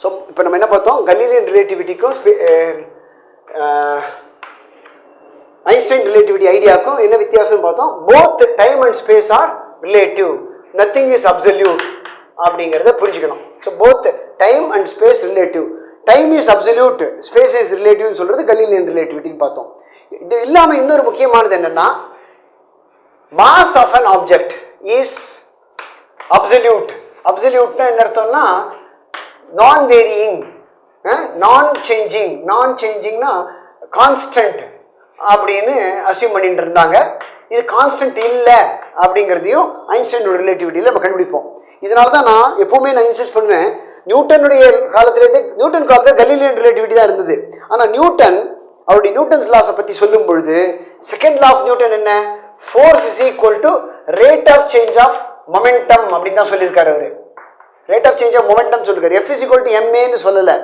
So இப்போ நம்ம என்ன பார்த்தோம், கலீலியன் ரிலேட்டிவிட்டிக்கும் ஐன்ஸ்டைன் ரிலேட்டிவிட்டி ஐடியாவுக்கும் என்ன வித்தியாசம்னு பார்த்தோம். Both time and space are relative, nothing is absolute அப்படிங்கிறத புரிஞ்சுக்கணும். So both time and space relative, time is absolute, space is ரிலேட்டிவ்னு சொல்கிறது கலீலியன் ரிலேட்டிவிட்டின்னு பார்த்தோம். இது இல்லாமல் இன்னொரு முக்கியமானது என்னென்னா, mass of an object is absolute. அப்சல்யூட்னா என்ன அர்த்தம்னா நான் வேரியிங், நான் சேஞ்சிங்னா கான்ஸ்டன்ட் அப்படின்னு அசியூம் பண்ணிட்டு இருந்தாங்க. இது கான்ஸ்டன்ட் இல்லை அப்படிங்கிறதையும் ஐன்ஸ்டைனோட ரிலேட்டிவிட்டியில் நம்ம கண்டுபிடிப்போம். இதனால தான் நான் எப்போவுமே இன்சிஸ்ட் பண்ணுவேன், நியூட்டனுடைய நியூட்டன் காலத்தில் கலீலியன் ரிலேட்டிவிட்டி தான் இருந்தது. ஆனால் நியூட்டன் அவருடைய நியூட்டன்ஸ் லாஸை பற்றி சொல்லும் பொழுது செகண்ட் லா ஆஃப் நியூட்டன் என்ன, force is equal to rate of change of momentum அப்படின்னு தான் சொல்லியிருக்காரு. அவர் rate of change of momentum சொல்லியிருக்காரு. எஃப் இஸ் ஈக்குவல் டு எம்ஏன்னு சொல்லலை,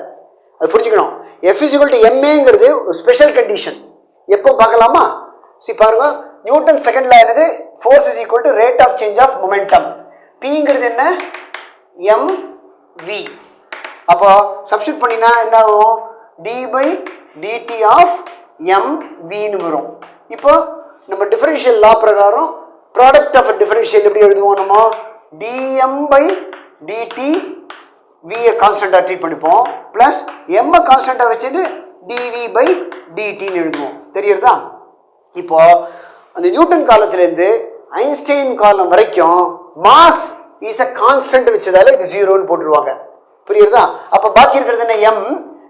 அது புரிஞ்சுக்கணும். எஃப் இஸ் ஈக்குவல் டு எம்ஏங்கிறது ஒரு ஸ்பெஷல் கண்டிஷன். எப்போ பார்க்கலாமா, பாருங்க, நியூட்டன் செகண்ட் லா என்னது, force is equal to rate of change of momentum. பிங்கிறது என்ன, mv. அப்போ சப்ஸ்டியூட் பண்ணினா என்ன ஆகும், d by dt ஆஃப் mvன்னு வரும். இப்போ நம்ம டிஃபரன்ஷியல் லா பிரகாரம் ப்ராடக்ட் ஆஃப் டிஃபரன்ஷியல் எப்படி எழுதுவோம், நம்ம dm by dt v கான்ஸ்டன்டாக ட்ரீட் பண்ணிப்போம், ப்ளஸ் m கான்ஸ்டன்டாக வச்சுட்டு dv by dtன்னு எழுதுவோம். தெரியுறதா? இப்போ அந்த நியூட்டன் காலத்திலேருந்து ஐன்ஸ்டைன் காலம் வரைக்கும் மாஸ் இஸ் அ கான்ஸ்டன்ட் வச்சதால இது 0ன்னு போட்டுருவாங்க. புரியுறதா? அப்போ பாக்கி இருக்கிறது என்ன, m,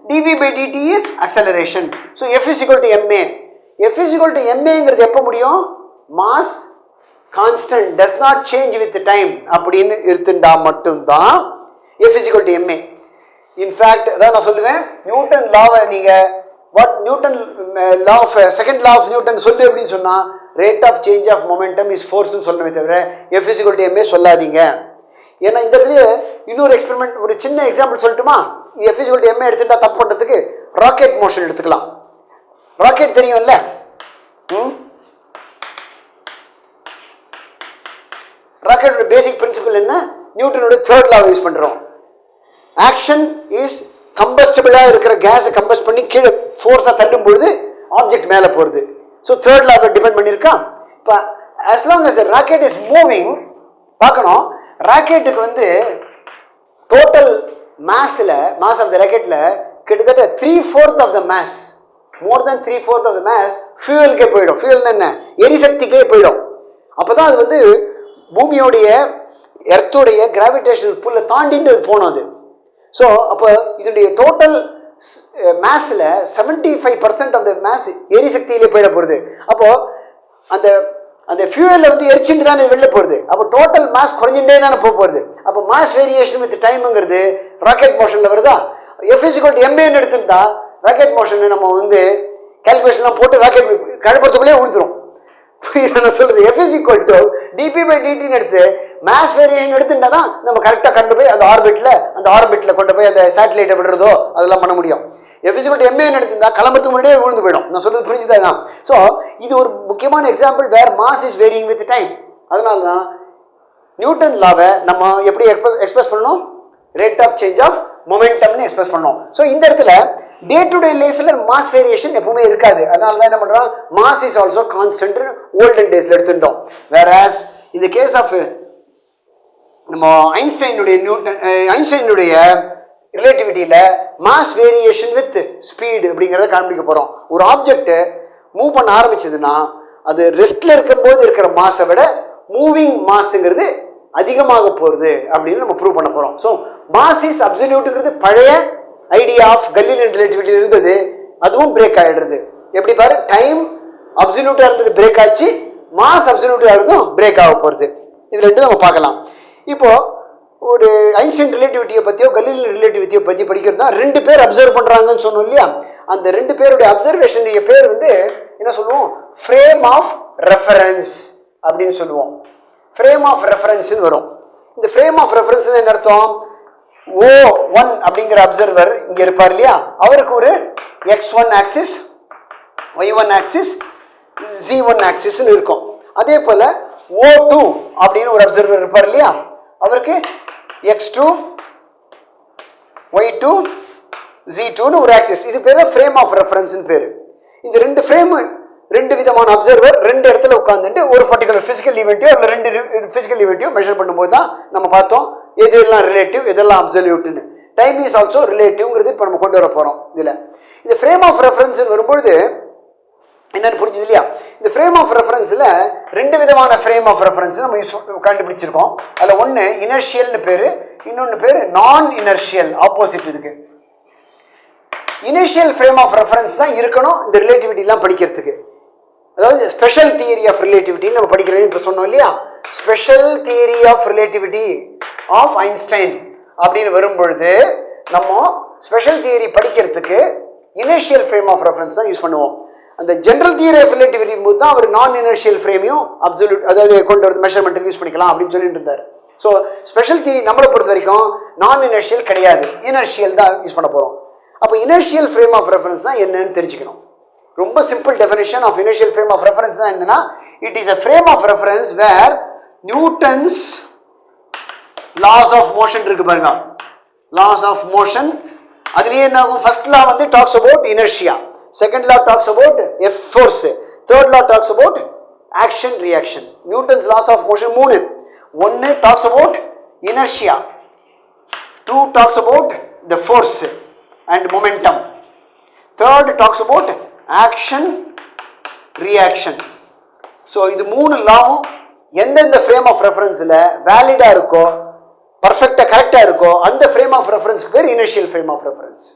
dv by dt is acceleration. So f is equal to ma. f is equal to maங்கிறது எப்போ முடியும், mass constant does not change with time அப்படின்னு எடுத்துட்டா மட்டும்தான் f is equal to ma. In fact அதான் நான் சொல்லுவேன், நியூட்டன் லாவை நீங்கள் Newton law of second law of Newton சொல்லு அப்படின்னு சொன்னால் rate of change of momentum is ஃபோர்ஸ்னு சொல்லணுமே தவிர f is equal to ma சொல்லாதீங்க. ஏன்னா இந்த இடத்துல இன்னொரு எக்ஸ்பெரிமெண்ட், ஒரு சின்ன எக்ஸாம்பிள் சொல்லட்டுமா, f is equal to ma எடுத்துட்டா தப்பு பண்ணுறதுக்கு ராக்கெட் மோஷன் எடுத்துக்கலாம். ராக்கெட் தெரியும்ல, ராக்கெட்டோட பேசிக் பிரின்சிபல் என்ன, நியூட்டனோட தேர்ட் லா யூஸ் பண்ணுறோம். ஆக்ஷன் இஸ் கம்பஸ்டபிளாக இருக்கிற கேஸை கம்பஸ்ட் பண்ணி கீழே ஃபோர்ஸாக தள்ளும் பொழுது ஆப்ஜெக்ட் மேலே போகிறது. ஸோ தேர்ட் லாவை டிபெண்ட் பண்ணியிருக்கான். இப்போ as long as the rocket is moving, பார்க்கணும், ராக்கெட்டுக்கு வந்து டோட்டல் மாஸ் ஆஃப் த ராக்கெட்டில் கிட்டத்தட்ட 3/4 of the mass, more than 3/4 of the mass ஃபியூவலுக்கே போயிடும். ஃபியூவல்னு என்ன, எரிசக்திக்கே போயிடும். அப்போ தான் அது வந்து பூமியோடைய எர்த்துடைய கிராவிடேஷனல் புல்லை தாண்டிட்டு அது போனோம் அது. ஸோ அப்போ இதனுடைய டோட்டல் மேஸில் 75% ஆஃப் த மேஸ் எரிசக்தியிலே போயிட போகிறது. அப்போது அந்த அந்த ஃபியூவலில் வந்து எரிச்சுட்டு தானே வெளில போகிறது. அப்போ டோட்டல் மாஸ் குறைஞ்சுட்டே தானே போகிறது. அப்போ மாஸ் வேரியேஷன் வித் டைமுங்கிறது ராக்கெட் மோஷனில் வருதா. எஃப் இஸ் ஈக்குவல் டு எம்ஏன்னு எடுத்துட்டா ராக்கெட் மோஷனை நம்ம வந்து கால்குலேஷன்லாம் போட்டு ராக்கெட் கழுப்புறதுக்குள்ளே விழுந்துடும். நான் சொல்கிறது F is equal to DP by டிடின்னு எடுத்து மாஸ் வேரியேஷன் எடுத்துட்டா தான் நம்ம கரெக்டாக கொண்டு போய் அந்த ஆர்பிட்டில் கொண்டு போய் அந்த சேட்டலைட்டை விடுறதோ அதெல்லாம் பண்ண முடியும். F is equal to MA எடுத்திருந்தா கிளம்புறதுக்கு முன்னாடியே விழுந்து போயிடும். நான் சொல்கிறது புரிஞ்சுதான் தான். ஸோ இது ஒரு முக்கியமான example where mass is varying with time. அதனால தான் நியூட்டன் லாவை நம்ம எப்படி எக்ஸ்பிரஸ் பண்ணணும், ரேட் ஆஃப் சேஞ்ச் ஆஃப் மொமெண்டம்னு எக்ஸ்பிரஸ் பண்ணோம். ஸோ இந்த இடத்துல டே டு டே லைஃப்பில் மாஸ் வேரியேஷன் எப்பவுமே இருக்காது. அதனால தான் என்ன பண்ணுறோம், mass is also constant olden டேஸில் எடுத்துட்டோம். வேறாஸ் இந்த கேஸ் ஆஃப் நம்ம ஐன்ஸ்டைனுடைய ரிலேட்டிவிட்டியில் மாஸ் வேரியேஷன் வித் ஸ்பீடு அப்படிங்கிறத காண்பிக்க போகிறோம். ஒரு ஆப்ஜெக்ட் மூவ் பண்ண ஆரம்பிச்சதுன்னா அது ரெஸ்ட்டில் இருக்கும்போது இருக்கிற மாஸை விட மூவிங் மாஸுங்கிறது அதிகமாக போகிறது அப்படின்னு நம்ம ப்ரூவ் பண்ண போகிறோம். ஸோ மாஸ் இஸ் அப்சல்யூட்டுங்கிறது பழைய ஐடியா ஆஃப் கலீலியன் ரிலேட்டிவிட்டி இருந்தது, அதுவும் பிரேக் ஆகிடுறது. எப்படி பாரு, டைம் அப்சல்யூட்டாக இருந்தது பிரேக் ஆச்சு, மாஸ் அப்சல்யூட்டாக இருந்தும் பிரேக் ஆக போகிறது. இது ரெண்டு நம்ம பார்க்கலாம். இப்போது ஒரு ஐன்ஸ்டைன் ரிலேட்டிவிட்டியை பற்றியோ கலீலியன் ரிலேட்டிவிட்டியை பற்றி படிக்கிறது தான் ரெண்டு பேர் அப்சர்வ் பண்ணுறாங்கன்னு சொன்னோம் இல்லையா. அந்த ரெண்டு பேருடைய அப்சர்வேஷனுடைய பேர் வந்து என்ன சொல்லுவோம், ஃப்ரேம் ஆஃப் ரெஃபரன்ஸ் அப்படின்னு சொல்லுவோம். ஃப்ரேம் ஆஃப் ரெஃபரன்ஸ்னு வரும். இந்த ஃப்ரேம் ஆஃப் ரெஃபரன்ஸ்னு என்ன அர்த்தம், O1 அப்படிங்கிற அப்சர்வர் இங்கே இருப்பார் இல்லையா, அவருக்கு ஒரு x1 axis, y1 axis, z1 ஆக்சிஸ்ன்னு இருக்கும். அதே போல் O2 அப்படின்னு ஒரு அப்சர்வர் இருப்பார் இல்லையா, அவருக்கு x2, y2 z2 ஒரு ஆக்சிஸ். இது பேர் ஃப்ரேம் ஆஃப் ரெஃபரன்ஸ்னு பேர். இந்த ரெண்டு ஃப்ரேம் ரெண்டு விதமான அப்சர்வர் ரெண்டு இடத்துல உட்காந்துட்டு ஒரு பர்டிகுலர் ஃபிசிக்கல் ஈவெண்ட்டையோ இல்லை ரெண்டு ஃபிசிக்கல் ஈவெண்ட்டையோ மெஷர் பண்ணும்போது தான் நம்ம பார்த்தோம் எதெல்லாம் ரிலேட்டிவ் எதெல்லாம் அப்சல்யூட்னு. டைம் இஸ் ஆல்சோ ரிலேட்டிவ்ங்கிறது இப்போ நம்ம கொண்டு வர போகிறோம். இதில் இந்த ஃப்ரேம் ஆஃப் ரெஃபரன்ஸ் வரும்பொழுது என்னன்னு புரிஞ்சுது இல்லையா? இந்த ஃப்ரேம் ஆஃப் ரெஃபரன்ஸில் ரெண்டு விதமான ஃப்ரேம் ஆஃப் ரெஃபரன்ஸ் நம்ம கண்டுபிடிச்சிருக்கோம். அதில் ஒன்று இனர்ஷியல்னு பேர், இன்னொன்று பேர் நான் இனர்ஷியல், ஆப்போசிட். இதுக்கு இனிஷியல் ஃப்ரேம் ஆஃப் ரெஃபரன்ஸ் தான் இருக்கணும் இந்த ரிலேட்டிவிட்டிலாம் படிக்கிறதுக்கு. அதாவது ஸ்பெஷல் தியரி ஆஃப் ரிலேட்டிவிட்டின்னு நம்ம படிக்கிறது இப்போ சொன்னோம் இல்லையா? Special theory of relativity of Einstein அப்படின்னு வரும்பொழுது நம்ம ஸ்பெஷல் தியரி படிக்கிறதுக்கு இனிஷியல் ஃப்ரேம் ஆஃப் ரெஃபரன்ஸ் தான் யூஸ் பண்ணுவோம். அந்த ஜென்ரல் தியரி ஆஃப் ரிலேட்டிவிட்டி போது தான் அவர் நான் இனர்ஷியல் ஃப்ரேமையும் அப்சல்யூட் அதாவது கொண்டு வரது மெஷர்மெண்ட்டுக்கு யூஸ் பண்ணிக்கலாம் அப்படின்னு சொல்லிட்டு இருந்தார். ஸோ ஸ்பெஷல் தியரி நம்மளை பொறுத்த வரைக்கும் நான் இனர்ஷியல் கிடையாது, இனர்ஷியல் தான் யூஸ் பண்ண போகிறோம். அப்போ இனர்ஷியல் ஃப்ரேம் ஆஃப் ரெஃபரன்ஸ் தான் என்னன்னு தெரிஞ்சுக்கணும். ரொம்ப simple definition of inertial frame of reference தான் என்னன்னா, it is a frame of reference where Newton's laws of motion இருக்கு பாருங்க. லாஸ் ஆஃப் மோஷன் அதுலேயே என்ன ஆகும்? ஃபர்ஸ்ட் லா வந்து talks about inertia, second law talks about F force, third law talks about action reaction. Newton's laws of motion மூணு. ஒன்று talks about inertia, two talks about the force and momentum, third talks about action reaction. so இது மூணு லாவும் எந்தெந்த frame of ரெஃபரன்ஸில் வேலிடாக இருக்கோ, பர்ஃபெக்டாக கரெக்டாக இருக்கோ அந்த ஃப்ரேம் ஆஃப் ரெஃபரன்ஸ்க்கு பேர் inertial frame of reference.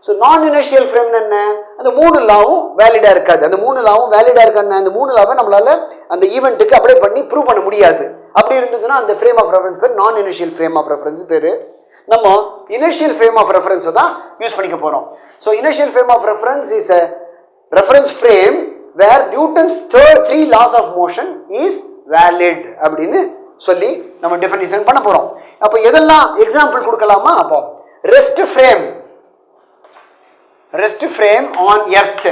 So நான் இனிஷியல் ஃப்ரேம்னு என்ன? அந்த மூணு லாவும் வேலிடாக இருக்காது. அந்த மூணு லாவும் வேலிடாக இருக்கான்னு அந்த மூணு லாவை நம்மளால் அந்த ஈவெண்ட்டுக்கு அப்ளை பண்ணி ப்ரூவ் பண்ண முடியாது. அப்படி இருந்ததுன்னா அந்த ஃப்ரேம் ஆஃப் ரெஃபரன்ஸ் பேர் நான் இனிஷியல் ஃப்ரேம் ஆஃப் ரெஃபரன்ஸ் பேர். நம்ம இனிஷியல் ஃப்ரேம் ஆஃப் ரெஃபரன்ஸை தான் யூஸ் பண்ணிக்க போகிறோம். So inertial frame of reference is a reference frame where Newton's three laws of motion is valid அப்படின்னு சொல்லி நம்ம டெஃபினிஷன் பண்ண போகிறோம். அப்போ எதெல்லாம் எக்ஸாம்பிள் கொடுக்கலாமா? அப்போ rest frame on earth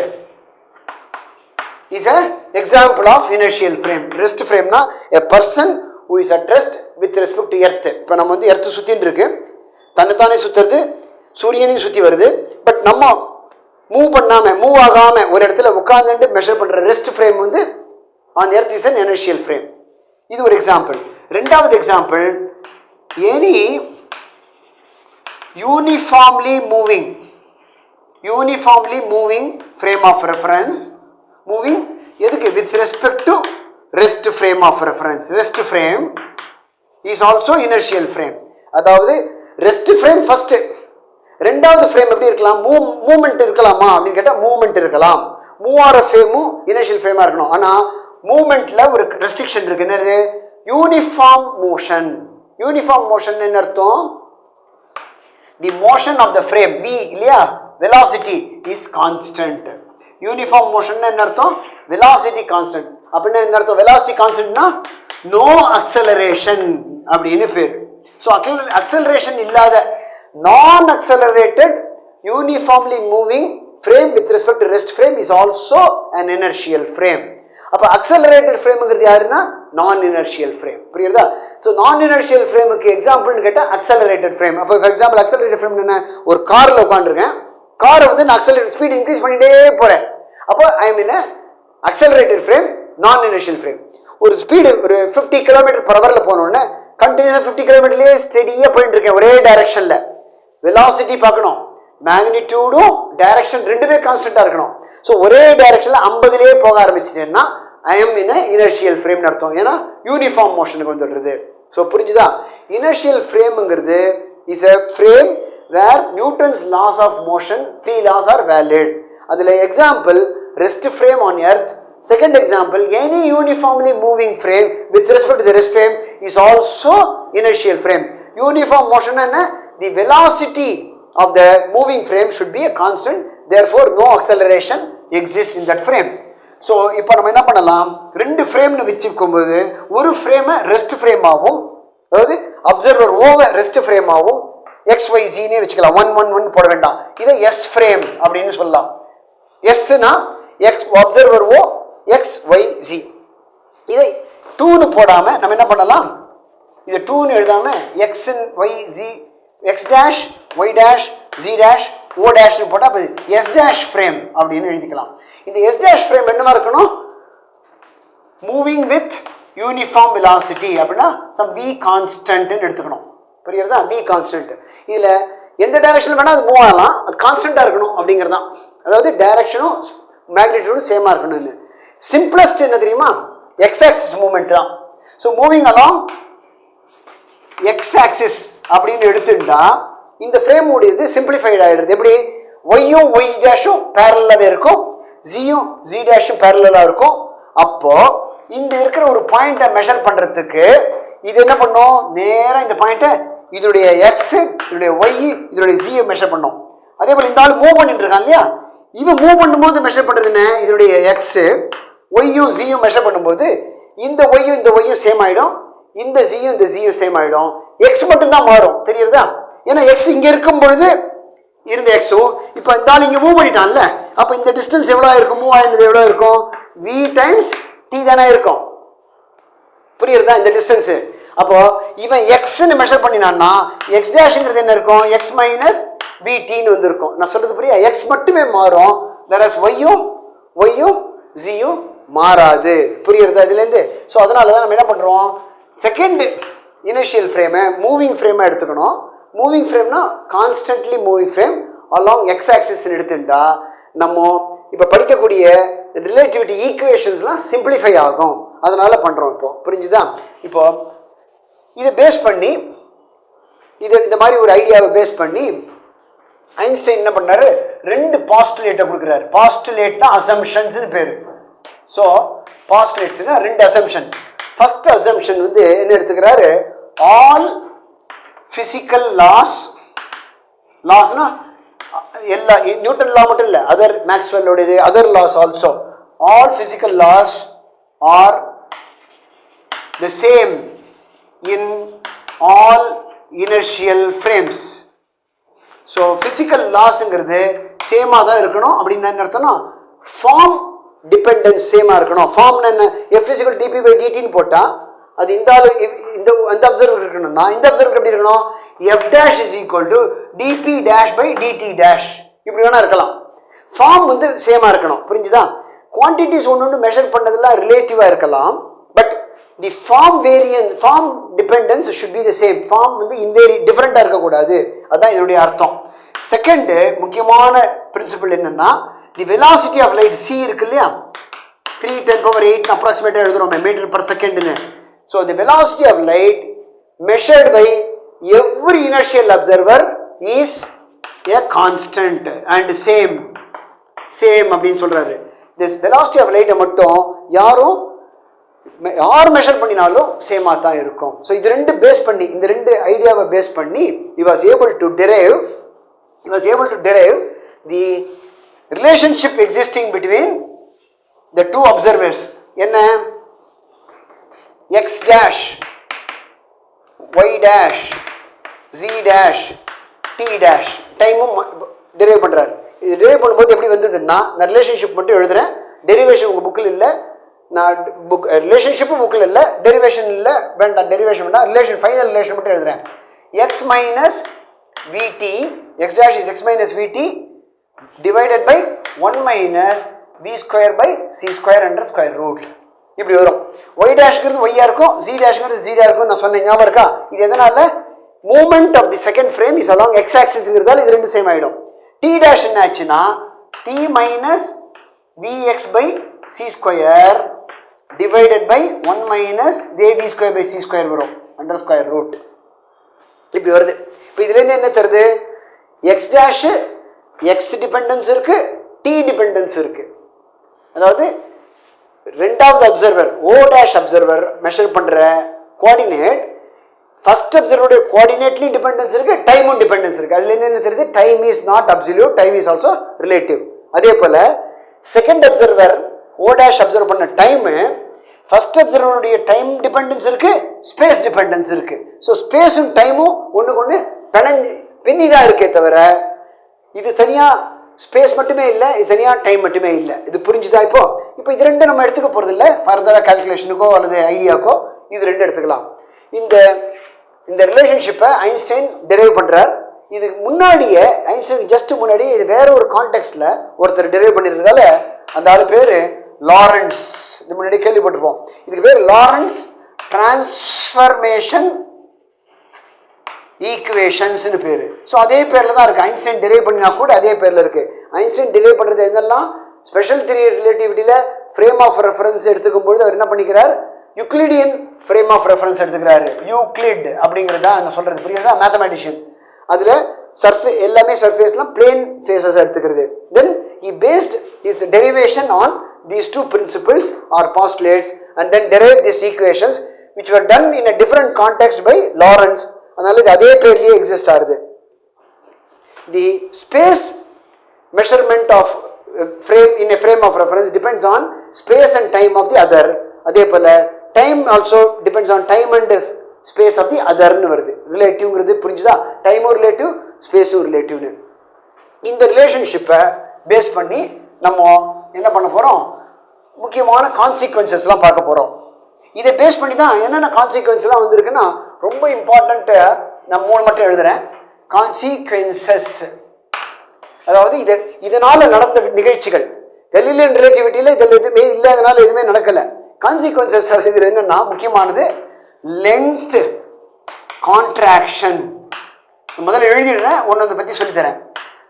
is an example of inertial frame. Rest frame na a person who is at rest with respect to earth. இப்போ நம்ம வந்து எர்த் சுற்றின்னு இருக்கு, தன்னைத்தானே சுற்றுறது, சூரியனையும் சுற்றி வருது. பட் நம்ம மூவ் ஆகாமல் ஒரு இடத்துல உட்காந்துட்டு மெஷர் பண்ணுற ரெஸ்ட் ஃப்ரேம் வந்து on Earth is an inertial frame. இது ஒரு எக்ஸாம்பிள். ரெண்டாவது example, any uniformly moving frame of reference. Moving எதுக்கு? With respect to rest frame of reference. Rest frame is also inertial frame. அதாவது rest frame first, ரெண்டாவது frame எப்படி இருக்கலாம்? Movement இருக்கலாமா அப்படின்னு கேட்டால் மூவ்மெண்ட் இருக்கலாம். மூவ் ஆகிற ஃப்ரேமும் இனர்ஷியல் ஃப்ரேமாக இருக்கணும். ஆனால் மூவ்மெண்ட்டில் ஒரு ரெஸ்ட்ரிக்ஷன் இருக்கு. என்னது? Uniform motion. யூனிஃபார்ம் மோஷன் என்ன அர்த்தம்? The motion of the frame V இல்லையா, velocity is constant. Uniform motion என்ன அர்த்தம்? Velocity constant. அப்படின்னா என்ன அர்த்தம்? வெலாசிட்டி கான்ஸ்டன்ட்னா நோ அக்சலரேஷன் அப்படின்னு பேர். ஸோ அக்சலரேஷன் இல்லாத நான் accelerated uniformly moving frame with respect to rest frame is also an inertial frame. அப்போ அக்சலரேட்டட் ஃப்ரேமுங்கிறது யாருன்னா நான் இனர்ஷியல் ஃப்ரேம். புரியுதா? ஸோ நான் இனர்ஷியல் ஃப்ரேமுக்கு எக்ஸாம்பிள்னு கேட்டால் அக்சலரேட்டட் ஃப்ரேம். அப்போ ஃபார் எக்ஸாம்பிள் அக்சலரேட்டட் ஃப்ரேம் என்ன? ஒரு காரில் உட்காந்துருக்கேன், காரை வந்து நான் அக்சலரேட் ஸ்பீட் இன்க்ரீஸ் பண்ணிட்டே போகிறேன். அப்போ ஐ மீன் அக்சலரேட்டட் ஃப்ரேம், நான் இனர்ஷியல் ஃப்ரேம். ஒரு ஸ்பீடு ஒரு 50 km/h போனோடனே கண்டினியூஸாக 50 km ஸ்டெடியாக போயிட்டு இருக்கேன் ஒரே டைரக்ஷனில். வெலாசிட்டி பார்க்கணும், மேக்னிடியூடும் டைரக்ஷன் ரெண்டுமே கான்ஸ்டன்ட்டாக இருக்கணும். ஸோ ஒரே டைரக்ஷனில் 50லேயே போக ஆரம்பிச்சிட்டேன்னா ஐ எம் இன் இனர்ஷியல் ஃப்ரேம்னு அர்த்தம். ஏன்னா யூனிஃபார்ம் மோஷனுக்கு வந்துடுறது. ஸோ புரிஞ்சுதா? இனர்ஷியல் ஃப்ரேமுங்கிறது is a frame where Newton's laws of motion 3 laws are valid. அதில் example rest frame on Earth. Second example, any uniformly moving frame with respect to the rest frame is also inertial frame. Uniform motion என்ன? The velocity of the moving frame should be a constant, therefore no acceleration exists in that frame. So இப்போ நம்ம என்ன பண்ணலாம்? ரெண்டு ஃப்ரேம்னு வச்சுக்கும்போது ஒரு ஃப்ரேமை rest ஃப்ரேமாகவும், அதாவது observer ஓவை rest ஃப்ரேமாகவும் XYZனே வச்சுக்கலாம். 1 போட வேண்டாம். இதை எஸ் ஃப்ரேம் அப்படின்னு சொல்லலாம். எஸ்னா எக்ஸ் அப்சர்வர் ஓ XYZ. இதை 2ன்னு போடாமல் நம்ம என்ன பண்ணலாம்? இதை 2ன்னு எழுதாமல் XYZ X' y dash z dash o dash போட்டால் அப்போ s dash frame அப்படின்னு எழுதிக்கலாம். இந்த s dash frame என்னவா இருக்கணும்? மூவிங் வித் யூனிஃபார்ம் வெலாசிட்டி அப்படின்னா சம் v கான்ஸ்டன்ட்னு எடுத்துக்கணும். புரியுறதா? v constant. இதில் எந்த டைரக்ஷனில் வேணால் அது மூவ் ஆகலாம், அது கான்ஸ்டண்ட்டாக இருக்கணும் அப்படிங்கிறது தான். அதாவது டைரக்ஷனும் மேக்னிடியூடும் சேமாக இருக்கணும்னு. சிம்பிளஸ்ட் என்ன தெரியுமா? எக்ஸ் ஆக்சிஸ் மூவ்மெண்ட் தான். So moving along X axis அப்படின்னு எடுத்துட்டா இந்த ஃப்ரேம் உடையது சிம்பிளிஃபைட் ஆகிடுது. எப்படி? ஒய்யும் ஒய் டேஷும் பேரலாகவே இருக்கும், ஜியும் ஜி டேஷும் பேரலாக இருக்கும். அப்போது இந்த இருக்கிற ஒரு பாயிண்ட்டை மெஷர் பண்ணுறதுக்கு இது என்ன பண்ணும்? நேராக இந்த பாயிண்ட்டை இதோடைய எக்ஸு, இதோடைய ஒய், இதோடைய ஜியை மெஷர் பண்ணோம். அதே போல் இந்த ஆள் மூவ் பண்ணிட்டு இருக்காங்க இல்லையா, இவன் மூவ் பண்ணும்போது மெஷர் பண்ணுறதுன்னு இதோடைய எக்ஸு ஒய்யும் ஜியும் மெஷர் பண்ணும்போது இந்த ஒய்யும் இந்த ஒய்யும் சேம் ஆகிடும், இந்த ஜியும் இந்த ஜியும் சேம் ஆகிடும். எக்ஸ் மட்டும்தான் மாறும். தெரியுறதா? ஏன்னா எக்ஸ் இங்கே இருக்கும் பொழுது இருந்த எக்ஸும் இப்போ இந்த ஆள் இங்கே மூவ் பண்ணிட்டான்ல, அப்போ இந்த டிஸ்டன்ஸ் எவ்வளோ இருக்கும்? மூவ் ஆயிருந்தது எவ்வளோ இருக்கும்? வி டைம்ஸ் டி தானே இருக்கும். புரியுறதா இந்த டிஸ்டன்ஸு? அப்போ இவன் எக்ஸ்ன்னு மெஷர் பண்ணினான்னா எக்ஸ் டேஷுங்கிறது என்ன இருக்கும்? எக்ஸ் மைனஸ் விடின்னு வந்துருக்கும். நான் சொல்றது புரியா? எக்ஸ் மட்டுமே மாறும், வேற ஒய்யும் ஒய்யும் ஜியும் மாறாது. புரியுறதா இதுலேருந்து? ஸோ அதனால தான் நம்ம என்ன பண்ணுறோம், செகண்ட் இனிஷியல் ஃப்ரேமை மூவிங் ஃப்ரேமை எடுத்துக்கணும். மூவிங் ஃப்ரேம்னா constantly moving frame along X ஆக்சிஸ்ன்னு எடுத்துட்டா நம்ம இப்போ படிக்கக்கூடிய ரிலேட்டிவிட்டி ஈக்குவேஷன்ஸ்லாம் சிம்பிளிஃபை ஆகும். அதனால பண்ணுறோம். இப்போ புரிஞ்சுதா? இப்போ இதை பேஸ் பண்ணி இந்த மாதிரி ஒரு ஐடியாவை பேஸ் பண்ணி ஐன்ஸ்டைன் என்ன பண்ணாரு? ரெண்டு பாஸ்டுலேட்டை கொடுக்குறாரு. பாஸ்டுலேட்னா அசம்ஷன்ஸ்னு பேர். ஸோ பாஸ்டுலேட்ஸ்னா ரெண்டு அசம்ஷன். ஃபர்ஸ்ட் அசம்ஷன் வந்து என்ன எடுத்துக்கிறாரு? ஆல் ஃபிசிக்கல் லாஸ்னா எல்லா நியூட்டன் லா மட்டும் இல்லை, அதர் மேக்ஸ்வெல்லோடையது, other laws also. All physical laws are the same in all inertial frames. So physical லாஸ்ங்கிறது சேமாக தான் இருக்கணும். அப்படின்னு என்ன அர்த்தம்னா ஃபார்ம் டிபெண்டன்ஸ் சேமாக இருக்கணும். ஃபார்ம்னு என்ன? F is equal DP by டிடின்னு போட்டால் அது இந்த அந்த அப்சர்வர் இருக்கணும்னா இந்த அப்சர்வர் எப்படி இருக்கணும்? F dash is equal to dp dash by dt dash இப்படி வேணா இருக்கலாம். ஃபார்ம் வந்து சேமாக இருக்கணும். புரிஞ்சுதா? குவான்டிட்டிஸ் ஒன்று ஒன்று மெஷர் பண்ணதெல்லாம் ரிலேட்டிவாக இருக்கலாம், but the form variance, form dependence should be the same. Form வந்து டிஃப்ரெண்ட்டாக இருக்கக்கூடாது. அதுதான் இதனுடைய அர்த்தம். செகண்டு முக்கியமான பிரின்சிபல் என்னன்னா, the velocity of light C இருக்கு இல்லையா, 3×10⁸ அப்ராக்சிமேட்டாக எழுதுறோம் மீட்டர் பர் செகண்ட்னு. So the velocity of light measured by every inertial observer is a constant and same அப்படின்னு சொல்றாரு. திஸ் வெலாசிட்டி ஆஃப் லைட்டை மட்டும் யார் மெஷர் பண்ணினாலும் சேமாக தான் இருக்கும். ஸோ இது ரெண்டு பேஸ் பண்ணி, இந்த ரெண்டு ஐடியாவை பேஸ் பண்ணி he was able to derive the relationship existing between the two observers. என்ன? x dash, y dash, z dash, t dash டைமும் டெரைவ் பண்ணுறாரு. இது டெரைவ் பண்ணும்போது எப்படி வந்ததுன்னா, நான் ரிலேஷன்ஷிப் மட்டும் எழுதுகிறேன், டெரிவேஷன் உங்கள் புக்கில் இல்லை. நான் ரிலேஷன்ஷிப்பும் புக்கில் இல்லை, டெரிவேஷன் இல்லை, வேண்டாம் டெரிவேஷன் வேண்டாம், ரிலேஷன் ஃபைனல் ரிலேஷன் மட்டும் எழுதுகிறேன். X minus VT, X dash is X minus VT divided by 1 minus V square by C square under square root இப்படி வரும். ஒய் டேஷ்ங்கிறது ஒய்யா இருக்கும், ஜி டேஷ்ங்கிறது ஜீடா இருக்கும். நான் சொன்னேன் ஞாபகம் இருக்கா? இது எதனால? Moment of the second frame is along X ஆக்சிஸ்ங்கிறதால இது ரெண்டு சேம் ஆகிடும். டி டேஷ் என்ன ஆச்சுன்னா T minus VX by C square divided by 1 minus v square by c square வரும் under square root இப்படி வருது. இப்போ இதுலேருந்து என்ன தருது? x dash x டிபெண்டன்ஸ் இருக்கு, t டிபெண்டன்ஸ் இருக்கு. அதாவது ரெண்டாவது observer o dash observer measure பண்ற கோஆர்டினேட் ஃபர்ஸ்ட் அப்சர்வருடைய கோஆர்டினேட்லயும் டிபெண்டன்ஸ் இருக்கு, டைமும் டிபெண்டன்ஸ் இருக்கு. அதுலேருந்து என்ன தெரியுது? Time is not absolute, time is also relative. அதே போல second observer o dash observe பண்ண டைமு ஃபர்ஸ்ட் அப்சர்வருடைய டைம் டிபெண்டன்ஸ் இருக்கு, ஸ்பேஸ் டிபெண்டன்ஸ் இருக்கு. ஸோ ஸ்பேஸும் டைமும் ஒன்றுக்கு ஒன்று பின்னி தான் இருக்கே தவிர இது தனியாக ஸ்பேஸ் மட்டுமே இல்லை, இது தனியாக டைம் மட்டுமே இல்லை. இது புரிஞ்சுதா? இப்போ இது ரெண்டு நம்ம எடுத்துக்க போகிறது இல்லை, ஃபர்தராக கால்குலேஷனுக்கோ அல்லது ஐடியாக்கோ இது ரெண்டு எடுத்துக்கலாம். இந்த ரிலேஷன்ஷிப்பை ஐன்ஸ்டைன் டெரைவ் பண்ணுறார். இதுக்கு முன்னாடியே ஐன்ஸ்டைன் ஜஸ்ட் முன்னாடி இது வேற ஒரு கான்டெக்ட்ல ஒருத்தர் டெரைவ் பண்ணிருந்ததால அந்த ஆளு பேரு லாரன்ஸ். இது முன்னாடி கேள்விப்பட்டிருப்போம். இதுக்கு பேர் லாரன்ஸ் டிரான்ஸ்ஃபர்மேஷன் ஈக்குவேஷன்ஸ்னு பேரு. ஸோ அதே பேர்ல தான் இருக்கு. ஐன்ஸ்டைன் டெரைவ் பண்ணினா கூட அதே பேர்ல இருக்கு. ஐன்ஸ்டைன் டெரைவ் பண்றது என்னெல்லாம் ஸ்பெஷல் தியரி ரிலேட்டிவிட்டியில ஃப்ரேம் ஆஃப் ரெஃபரன்ஸ் எடுத்துக்கும் பொழுது அவர் என்ன பண்ணிக்கிறார், யூக்ளிடியன் ஃப்ரேம் ஆஃப் ரெஃபரன்ஸ் எடுத்துக்கிறாரு. யூக்ளிட் அப்படிங்கிறது தான் நான் சொல்றது புரியுதா, மேத்தமேட்டிஷியன். அதில் எல்லாமே சர்ஃபேஸ்லாம் பிளேன் ஃபேஸஸ் எடுத்துக்கிறது. தென் he based his derivation on these two principles or postulates and then derived these equations which were done in a different context by Lorentz. அதனால இது அதே பேர்லயே எக்ஸிஸ்ட் ஆகுது. The space measurement of frame in a frame of reference depends on space and time of the other. அதே போல time also depends on time and space of the other னு வருது. ரிலேட்டிவ்ங்கிறது புரிஞ்சுதா, டைமும் ரிலேட்டிவ் ஸ்பேஸும் ரிலேட்டிவ்னு. இந்த ரிலேஷன்ஷிப்பை பேஸ் பண்ணி நம்ம என்ன பண்ண போகிறோம், முக்கியமான கான்சிக்வன்சஸ்லாம் பார்க்க போகிறோம். இதை பேஸ் பண்ணி தான் என்னென்ன கான்சிக்வன்ஸ்லாம் வந்திருக்குன்னா ரொம்ப இம்பார்ட்டண்ட்டு. நான் 3 மட்டும் எழுதுகிறேன். கான்சிக்வன்சஸ் அதாவது இதனால் நடந்த நிகழ்ச்சிகள். கலீலியன் ரிலேட்டிவிட்டியில் இதில் எதுவுமே இல்லாதனால எதுவுமே நடக்கலை. கான்சிக்வன்சஸ் இதில் என்னென்னா முக்கியமானது லென்த் கான்ட்ராக்ஷன். முதல்ல எழுதிடுறேன், ஒன்று அதை பற்றி சொல்லித்தரேன்.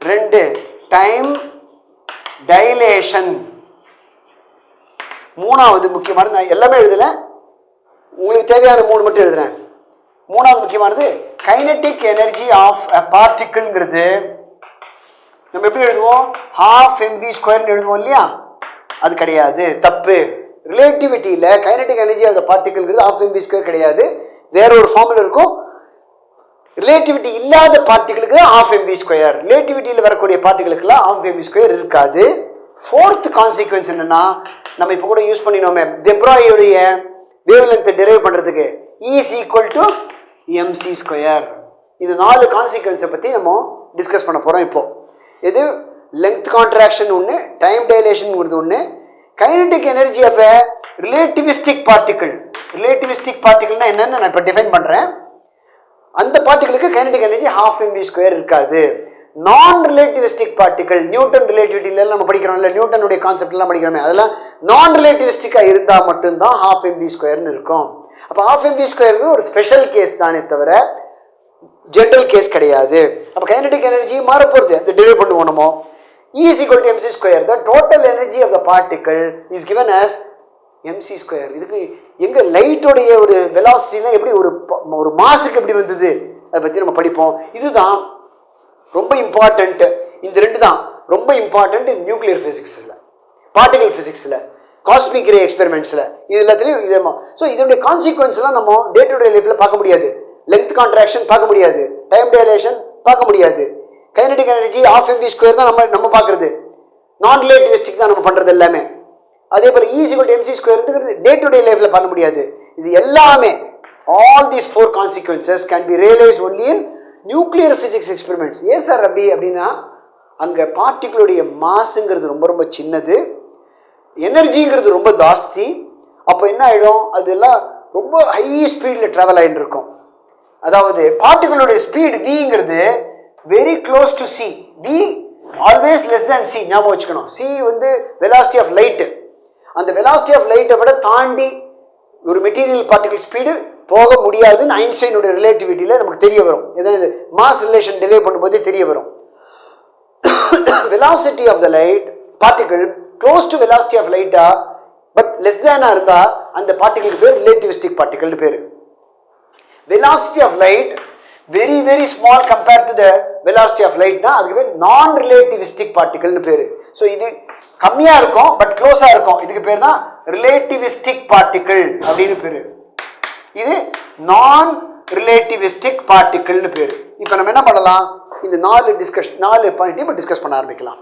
2 டைம் டைலேஷன். 3வது முக்கியமானது, நான் எல்லாமே எழுதலை, உங்களுக்கு தேவையான 3 மட்டும் எழுதுறேன். 3வது முக்கியமானது கைனட்டிக் எனர்ஜி ஆஃப் அ பார்ட்டிக்கிள்ங்கிறது நம்ம எப்படி எழுதுவோம், ½mv² எழுதுவோம் இல்லையா, அது கிடையாது, தப்பு. ரிலேட்டிவிட்டியில் கைனட்டிக் எனர்ஜி ஆஃப் த பார்ட்டிக்கிள்ங்கிறது ½mv² கிடையாது, வேற ஒரு ஃபார்முலா இருக்கும். ரிலேட்டிவிட்டி இல்லாத பார்ட்டிகளுக்கு தான் ½ mv². ரிலேட்டிவிட்டியில் வரக்கூடிய பார்ட்டிகளுக்குலாம் ½ mv² இருக்காது. 4th கான்சிக்வன்ஸ் என்னன்னா, நம்ம இப்போ கூட யூஸ் பண்ணினோமே தெப்ராயோடைய வேவ் லென்த்தை டெரைவ் பண்ணுறதுக்கு E = mc². இது 4 கான்சிக்வன்ஸை பற்றி நம்ம டிஸ்கஸ் பண்ண போகிறோம். இப்போ இது லென்த் கான்ட்ராக்ஷன் ஒன்று, டைம் டைலேஷன்ங்கிறது ஒன்று, kinetic energy of a relativistic particle. Relativistic பார்ட்டிக்கிள்னா என்னன்னு நான் இப்போ டிஃபைன் பண்ணுறேன். அந்த பார்ட்டிகளுக்கு கைனடிக் எனர்ஜி ½ mv² இருக்காது. நான் ரிலேட்டிவிஸ்டிக் பார்ட்டிகள், நியூட்டன் ரிலேட்டிவிட்டியில நம்ம படிக்கிறோம்ல, நியூட்டனுடைய கான்செப்ட்லாம் படிக்கிறோமே, அதெல்லாம் நான் ரிலேட்டிவிஸ்டிக்காக இருந்தால் மட்டும்தான் ½ mv² இருக்கும். அப்போ ½ mv² ஒரு ஸ்பெஷல் கேஸ் தானே தவிர ஜென்ரல் கேஸ் கிடையாது. அப்போ கைனடிக் எனர்ஜி மாறப்போகிறது, அதை டெரைவ் பண்ணுவோம் நம்ம. E = mc². The total energy of the particle is given as mc². இதுக்கு எங்க லைட்டோடைய ஒரு வெலாசிட்டிலாம் எப்படி ஒரு மாஸுக்கு எப்படி வந்தது அதை பற்றி நம்ம படிப்போம். இதுதான் ரொம்ப இம்பார்ட்டண்ட். இந்த 2 தான் ரொம்ப இம்பார்ட்டண்ட் நியூக்ளியர் ஃபிசிக்ஸில், பார்ட்டிகல் ஃபிசிக்ஸில், காஸ்மிக் ரே எக்ஸ்பெரிமெண்ட்ஸில், இது எல்லாத்துலேயும் இதே. ஸோ இதனுடைய கான்சிக்வன்ஸ்லாம் நம்ம டே டு டே லைஃப்பில் பார்க்க முடியாது. லென்த் கான்ட்ராக்ஷன் பார்க்க முடியாது, டைம் டைலேஷன் பார்க்க முடியாது. கைனடிக் எனர்ஜி ½ mv² தான் நம்ம பார்க்குறது. நான் ரிலேட்டிவிஸ்டிக் தான் நம்ம பண்ணுறது எல்லாமே. அதே போல் E = mc² day to day லைஃப்பில் பண்ண முடியாது. இது எல்லாமே all these 4 consequences can be realized only in nuclear physics experiments. ஏன் சார் அப்படின்னா அங்கே பார்ட்டிகளுடைய மாஸுங்கிறது ரொம்ப ரொம்ப சின்னது, எனர்ஜிங்கிறது ரொம்ப ஜாஸ்தி. அப்போ என்ன ஆகிடும், அதெல்லாம் ரொம்ப ஹை ஸ்பீடில் ட்ராவல் ஆகிட்டு இருக்கும். அதாவது பார்ட்டிகளுடைய ஸ்பீடு விங்கிறது very close to C. V always less than C, ஞாபகம் வச்சுக்கணும். C velocity of light. அந்த வெலாசிட்டி ஆஃப் லைட்டை விட தாண்டி ஒரு மெட்டீரியல் பார்ட்டிகல் ஸ்பீடு போக முடியாதுன்னு ஐன்ஸ்டைனுடைய ரிலேட்டிவிட்டியில் நமக்கு தெரிய வரும். ஏதாவது மாஸ் ரிலேஷன் டிலே பண்ணும்போதே தெரிய வரும். Velocity of the light particle close to velocity of லைட்டா பட் லெஸ் தேனாக இருந்தால் அந்த பார்ட்டிகளுக்கு பேர் ரிலேட்டிவிஸ்டிக் பார்ட்டிகல்னு பேர். Velocity of light very very small compared to the velocity of லைட்னா அதுக்கு பேர் நான் ரிலேட்டிவிஸ்டிக் பார்ட்டிகல்னு பேர். ஸோ இது கம்மியாக இருக்கும் பட் க்ளோஸாக இருக்கும், இதுக்கு பேர் தான் ரிலேட்டிவிஸ்டிக் பார்ட்டிகிள் அப்படின்னு பேர். இது நான் ரிலேட்டிவிஸ்டிக் பார்ட்டிகிள்னு பேர். இப்போ நம்ம என்ன பண்ணலாம், இந்த 4 பாயிண்ட் இப்போ டிஸ்கஸ் பண்ண ஆரம்பிக்கலாம்.